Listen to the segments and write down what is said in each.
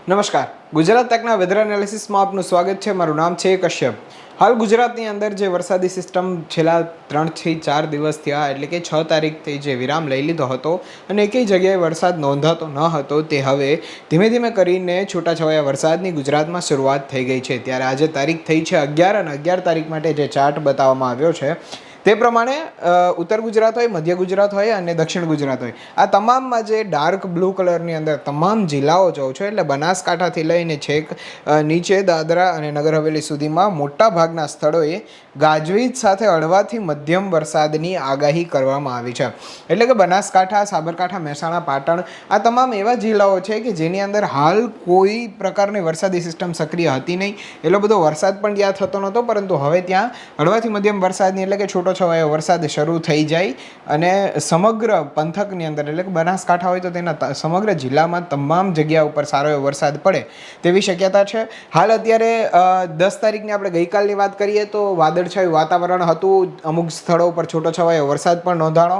નમસ્કાર, ગુજરાત તકના વેધર એનાલિસિસમાં આપનું સ્વાગત છે. મારું નામ છે કશ્યપ. હાલ ગુજરાતની અંદર જે વરસાદી સિસ્ટમ છેલ્લા 3 થી 4 દિવસ થયા, એટલે કે 6 તારીખથી જે વિરામ લઈ લીધો હતો અને એકેય જગ્યાએ વરસાદ નોંધાતો ન હતો, તે હવે ધીમે ધીમે કરીને છૂટાછવાયા વરસાદની ગુજરાતમાં શરૂઆત થઈ ગઈ છે. ત્યારે આજે તારીખ થઈ છે 11 અને 11 તારીખ માટે જે ચાર્ટ બતાવવામાં આવ્યો છે તે પ્રમાણે ઉત્તર ગુજરાત હોય, મધ્ય ગુજરાત હોય અને દક્ષિણ ગુજરાત હોય, આ તમામમાં જે ડાર્ક બ્લુ કલરની અંદર તમામ જિલ્લાઓ જોઉં છો, એટલે બનાસકાંઠાથી લઈને છેક નીચે દાદરા અને નગર હવેલી સુધીમાં મોટા ભાગના સ્થળોએ ગાજવીજ સાથે હળવાથી મધ્યમ વરસાદની આગાહી કરવામાં આવી છે. એટલે કે બનાસકાંઠા, સાબરકાંઠા, મહેસાણા, પાટણ, આ તમામ એવા જિલ્લાઓ છે કે જેની અંદર હાલ કોઈ પ્રકારની વરસાદી સિસ્ટમ સક્રિય હતી નહીં. એટલો બધો વરસાદ પણ ત્યાં થતો નહોતો, પરંતુ હવે ત્યાં હળવાથી મધ્યમ વરસાદની એટલે કે છૂટોછવાયો વરસાદ શરૂ થઈ જાય અને સમગ્ર પંથકની અંદર, એટલે કે બનાસકાંઠા હોય તો તેના સમગ્ર જિલ્લામાં તમામ જગ્યા ઉપર સારો એવો વરસાદ પડે તેવી શક્યતા છે. હાલ અત્યારે 10 તારીખની આપણે ગઈકાલની વાત કરીએ તો વાદળછાયું વાતાવરણ હતું, અમુક સ્થળો પર છૂટોછવાયો વરસાદ પણ નોંધાણો.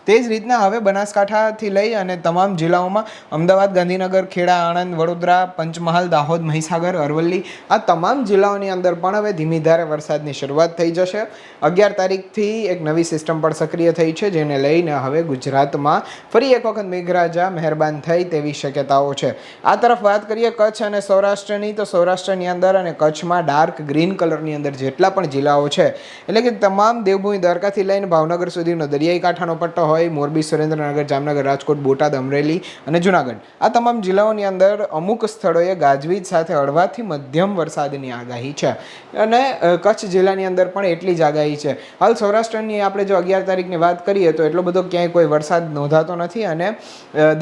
તે જ રીતના હવે બનાસકાંઠાથી લઈ અને તમામ જિલ્લાઓમાં અમદાવાદ, ગાંધીનગર, ખેડા, આણંદ, વડોદરા, પંચમહાલ, દાહોદ, મહીસાગર, અરવલ્લી, આ તમામ જિલ્લાઓની અંદર પણ હવે ધીમી ધારે વરસાદની શરૂઆત થઈ જશે. 11 તારીખથી એક નવી સિસ્ટમ પણ સક્રિય થઈ છે, જેને લઈને હવે ગુજરાતમાં ફરી એક વખત મેઘરાજા મહેરબાન થઈ તેવી શક્યતાઓ છે. આ તરફ વાત કરીએ કચ્છ અને સૌરાષ્ટ્રની, તો સૌરાષ્ટ્રની અંદર અને કચ્છમાં ડાર્ક ગ્રીન કલરની અંદર જેટલા પણ જિલ્લાઓ છે, એટલે કે તમામ દેવભૂમિ દ્વારકાથી લઈને ભાવનગર સુધીનો દરિયાઈ કાંઠાનો પટ્ટો હોય, મોરબી, સુરેન્દ્રનગર, જામનગર, રાજકોટ, બોટાદ, અમરેલી અને જુનાગઢ, આ તમામ જિલ્લાઓની અંદર અમુક સ્થળોએ ગાજવીજ સાથે હળવાથી મધ્યમ વરસાદની આગાહી છે અને કચ્છ જિલ્લાની અંદર પણ એટલી જ આગાહી છે. હાલ સૌરાષ્ટ્રની આપણે જો 11 તારીખની વાત કરીએ તો એટલો બધો ક્યાંય કોઈ વરસાદ નોંધાતો નથી અને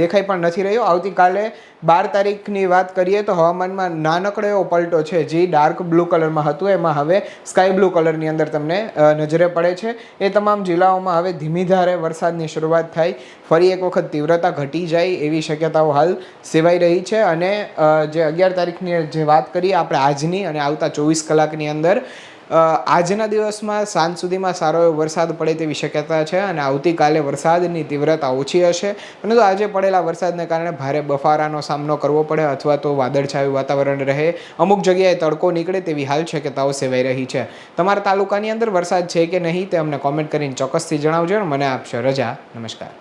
દેખાઈ પણ નથી રહ્યો. આવતીકાલે 12 તારીખની વાત કરીએ તો હવામાનમાં નાનકડો એવો પલટો છે, જે ડાર્ક બ્લુ કલરમાં હતું એમાં હવે સ્કાય બ્લુ કલરની અંદર તમને નજરે પડે છે. એ તમામ જિલ્લાઓમાં હવે ધીમી ધારે વરસાદની શરૂઆત થાય, ફરી એક વખત તીવ્રતા ઘટી જાય એવી શક્યતાઓ હાલ સેવાઈ રહી છે. અને જે 11 તારીખની જે વાત કરીએ આપણે આજની અને આવતા 24 કલાકની અંદર, આજના દિવસમાં સાંજ સુધીમાં સારો એવો વરસાદ પડે તેવી શક્યતા છે અને આવતીકાલે વરસાદની તીવ્રતા ઓછી હશે. અને તો આજે પડેલા વરસાદને કારણે ભારે બફારાનો સામનો કરવો પડે અથવા તો વાદળછાયું વાતાવરણ રહે, અમુક જગ્યાએ તડકો નીકળે તેવી હાલ શક્યતાઓ સેવાઈ રહી છે. તમારા તાલુકાની અંદર વરસાદ છે કે નહીં તે અમને કોમેન્ટ કરીને ચોક્કસથી જણાવજો. મને આપશો રજા. નમસ્કાર.